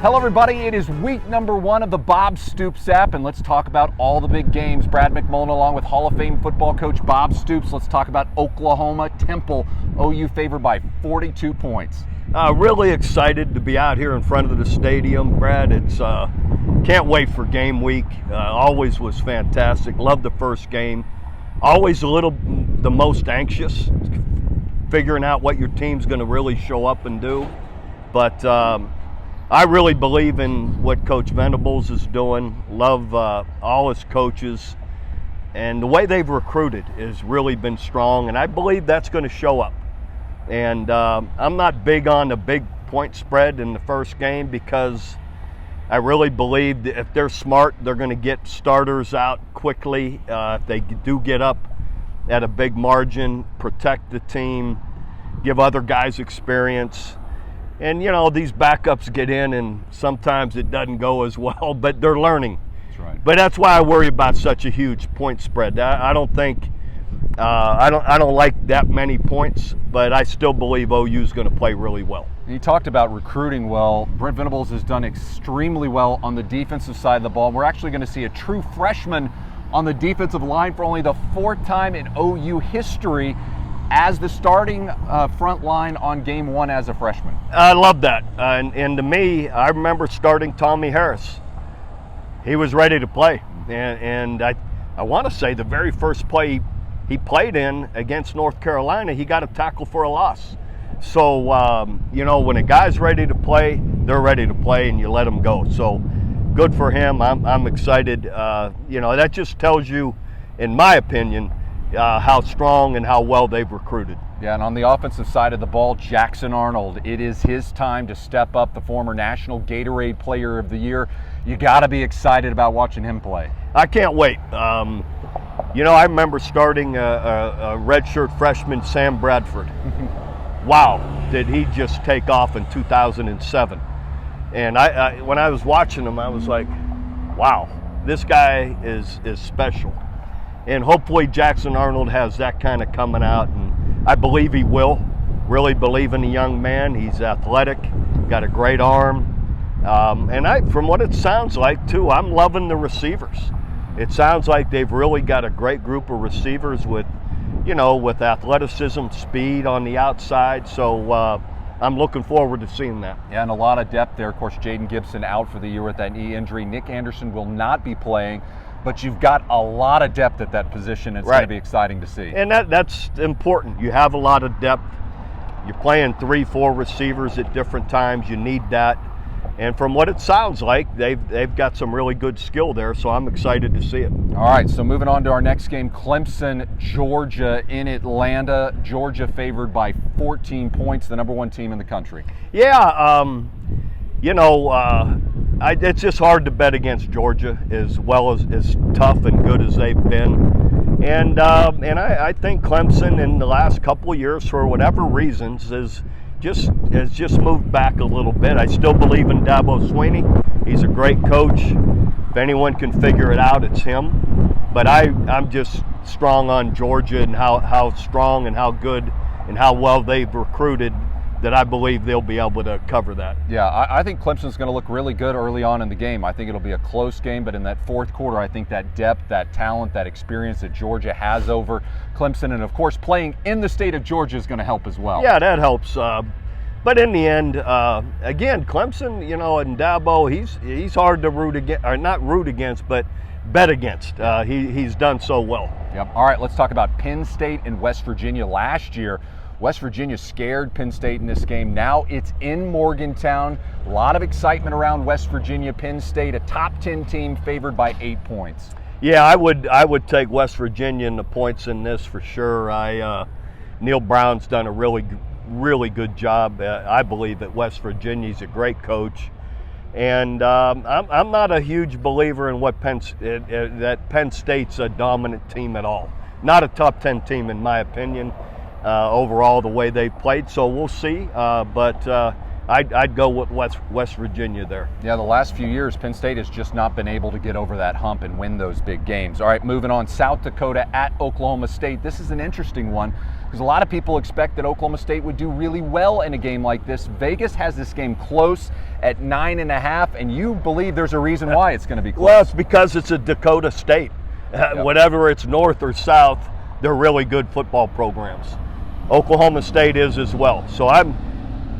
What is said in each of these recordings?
Hello everybody, it is week number 1 of the Bob Stoops app, and let's talk about all the big games. Brad McMullen along with Hall of Fame football coach Bob Stoops. Let's talk about Oklahoma, Temple, OU favored by 42 points. Really excited to be out here in front of the stadium, Brad. It's can't wait for game week. Always was fantastic. Loved the first game. Always the most anxious, figuring out what your team's going to really show up and do. But I really believe in what Coach Venables is doing. Love all his coaches. And the way they've recruited has really been strong. And I believe that's going to show up. And I'm not big on the big point spread in the first game because I really believe that if they're smart, they're going to get starters out quickly. If they do get up at a big margin, protect the team, give other guys experience. And, you know, these backups get in and sometimes it doesn't go as well, but they're learning. That's right. But that's why I worry about such a huge point spread. I don't think I don't like that many points, but I still believe OU is going to play really well. You talked about recruiting well. Brent Venables has done extremely well on the defensive side of the ball. We're actually going to see a true freshman on the defensive line for only the 4th time in OU history as the starting front line on game 1 as a freshman. I love that. And to me, I remember starting Tommy Harris. He was ready to play. And I want to say the very first play he played in against North Carolina, he got a tackle for a loss. So, you know, when a guy's ready to play, they're ready to play and you let them go. So good for him. I'm excited. You know, that just tells you, in my opinion, how strong and how well they've recruited. Yeah, and on the offensive side of the ball, Jackson Arnold, it is his time to step up, the former National Gatorade Player of the Year. You got to be excited about watching him play. I can't wait. You know, I remember starting a redshirt freshman, Sam Bradford. Wow, did he just take off in 2007. And I when I was watching him, I was like, wow, this guy is special. And hopefully Jackson Arnold has that kind of coming out, and I believe he will. Really believe in the young man. He's athletic, got a great arm. And from what it sounds like, too, I'm loving the receivers. It sounds like they've really got a great group of receivers with, you know, with athleticism, speed on the outside. So I'm looking forward to seeing that. Yeah, and a lot of depth there. Of course, Jaden Gibson out for the year with that knee injury. Nick Anderson will not be playing. But you've got a lot of depth at that position. It's going to be exciting to see. And that's important. You have a lot of depth. You're playing 3-4 receivers at different times. You need that. And from what it sounds like, they've got some really good skill there, so I'm excited to see it. All right, so moving on to our next game, Clemson, Georgia in Atlanta. Georgia favored by 14 points, the number 1 team in the country. Yeah, you know, it's just hard to bet against Georgia as well as tough and good as they've been. And I think Clemson in the last couple of years, for whatever reasons, has just moved back a little bit. I still believe in Dabo Swinney. He's a great coach. If anyone can figure it out, it's him. But I'm just strong on Georgia and how strong and how good and how well they've recruited, that I believe they'll be able to cover that. Yeah, I think Clemson's going to look really good early on in the game. I think it'll be a close game, but in that 4th quarter, I think that depth, that talent, that experience that Georgia has over Clemson, and of course playing in the state of Georgia is going to help as well. Yeah, that helps. But in the end, again, Clemson, you know, and Dabo, he's hard to root against, or not root against, but bet against. He's done so well. Yep. All right, let's talk about Penn State and West Virginia. Last year, West Virginia scared Penn State in this game. Now it's in Morgantown. A lot of excitement around West Virginia. Penn State, a top 10 team favored by 8 points. Yeah, I would take West Virginia in the points in this for sure. Neil Brown's done a really good job, I believe, at West Virginia. He's a great coach. And I'm not a huge believer in that Penn State's a dominant team at all. Not a top 10 team in my opinion. Overall, the way they've played, so we'll see. But I'd go with West Virginia there. Yeah, the last few years, Penn State has just not been able to get over that hump and win those big games. All right, moving on, South Dakota at Oklahoma State. This is an interesting one because a lot of people expect that Oklahoma State would do really well in a game like this. Vegas has this game close at 9.5, and you believe there's a reason why it's going to be close. Well, it's because it's a Dakota State. Yep. Whatever it's north or south, they're really good football programs. Oklahoma State is as well. So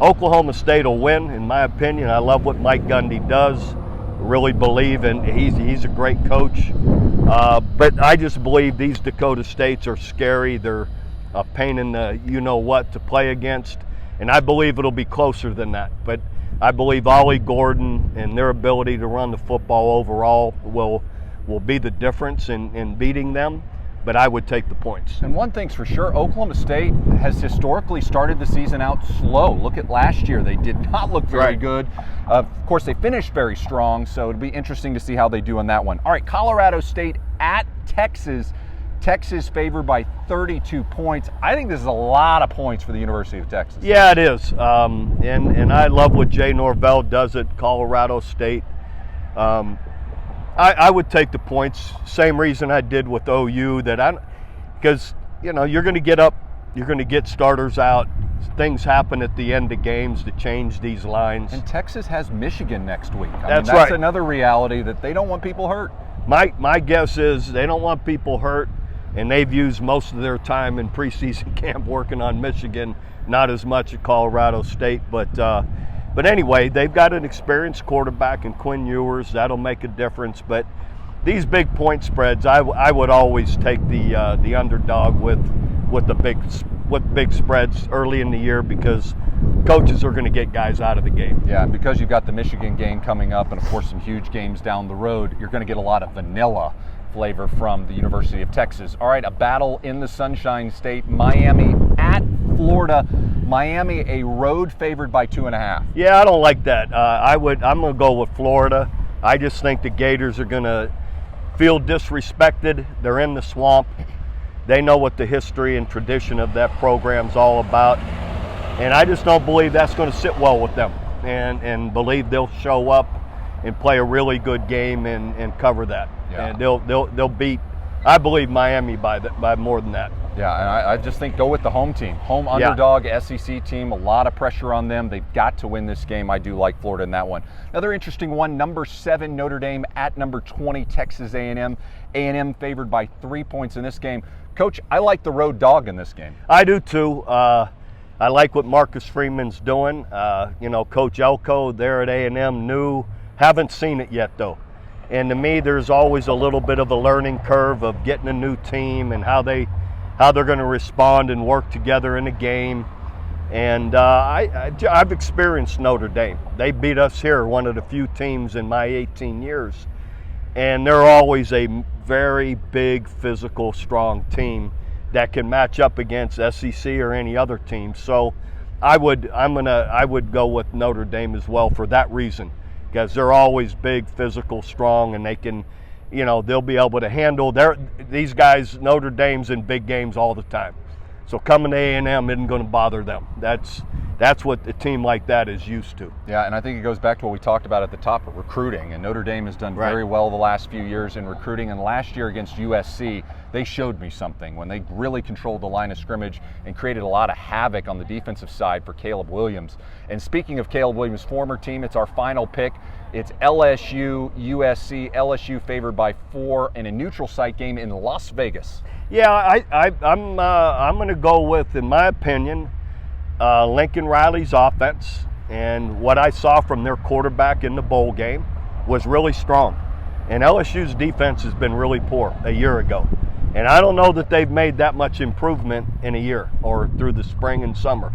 Oklahoma State will win, in my opinion. I love what Mike Gundy does. I really believe, and he's a great coach. But I just believe these Dakota States are scary. They're a pain in the you-know-what to play against. And I believe it'll be closer than that. But I believe Ollie Gordon and their ability to run the football overall will be the difference in beating them. But I would take the points. And one thing's for sure, Oklahoma State has historically started the season out slow. Look at last year. They did not look very good. Of course, they finished very strong, so it'll be interesting to see how they do on that one. All right, Colorado State at Texas. Texas favored by 32 points. I think this is a lot of points for the University of Texas. Yeah, it is. And I love what Jay Norvell does at Colorado State. I would take the points. Same reason I did with OU, because you're going to get up, you're going to get starters out. Things happen at the end of games to change these lines. And Texas has Michigan next week. That's that's right. Another reality that they don't want people hurt. My guess is they don't want people hurt, and they've used most of their time in preseason camp working on Michigan, not as much at Colorado State, But anyway, they've got an experienced quarterback in Quinn Ewers. That'll make a difference. But these big point spreads, I would always take the underdog with big spreads early in the year because coaches are going to get guys out of the game. Yeah, and because you've got the Michigan game coming up and, of course, some huge games down the road, you're going to get a lot of vanilla flavor from the University of Texas. All right, a battle in the Sunshine State, Miami at Florida. Miami, a road favored by 2.5. Yeah, I don't like that. I'm going to go with Florida. I just think the Gators are going to feel disrespected. They're in the swamp. They know what the history and tradition of that program's all about. And I just don't believe that's going to sit well with them and believe they'll show up and play a really good game and cover that. Yeah. And they'll beat, I believe, Miami by more than that. Yeah, and I just think go with the home team. Home underdog, SEC team, a lot of pressure on them. They've got to win this game. I do like Florida in that one. Another interesting one, number 7 Notre Dame at number 20 Texas A&M. A&M favored by 3 points in this game. Coach, I like the road dog in this game. I do too. I like what Marcus Freeman's doing. Coach Elko there at A&M haven't seen it yet though. And to me, there's always a little bit of a learning curve of getting a new team and how they're going to respond and work together in a game. And I've experienced Notre Dame. They beat us here, one of the few teams in my 18 years. And they're always a very big, physical, strong team that can match up against SEC or any other team. So I would go with Notre Dame as well for that reason, because they're always big, physical, strong, and they can, they'll be able to handle these guys. Notre Dame's in big games all the time. So coming to A&M isn't going to bother them. That's what a team like that is used to. Yeah, and I think it goes back to what we talked about at the top of recruiting. And Notre Dame has done very well the last few years in recruiting. And last year against USC, they showed me something when they really controlled the line of scrimmage and created a lot of havoc on the defensive side for Caleb Williams. And speaking of Caleb Williams' former team, it's our final pick. It's LSU, USC. LSU favored by 4 in a neutral site game in Las Vegas. Yeah, I'm going to go with, in my opinion, Lincoln Riley's offense, and what I saw from their quarterback in the bowl game was really strong. And LSU's defense has been really poor a year ago. And I don't know that they've made that much improvement in a year or through the spring and summer.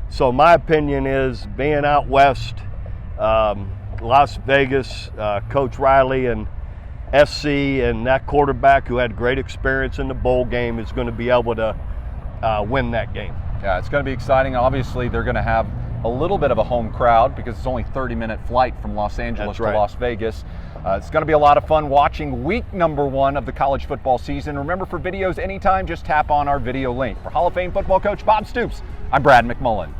So my opinion is, being out west, Las Vegas, Coach Riley and SC and that quarterback who had great experience in the bowl game is going to be able to win that game. Yeah, it's going to be exciting. Obviously, they're going to have a little bit of a home crowd because it's only a 30-minute flight from Los Angeles to Las Vegas. It's going to be a lot of fun watching week number 1 of the college football season. Remember, for videos anytime, just tap on our video link. For Hall of Fame football coach Bob Stoops, I'm Brad McMullen.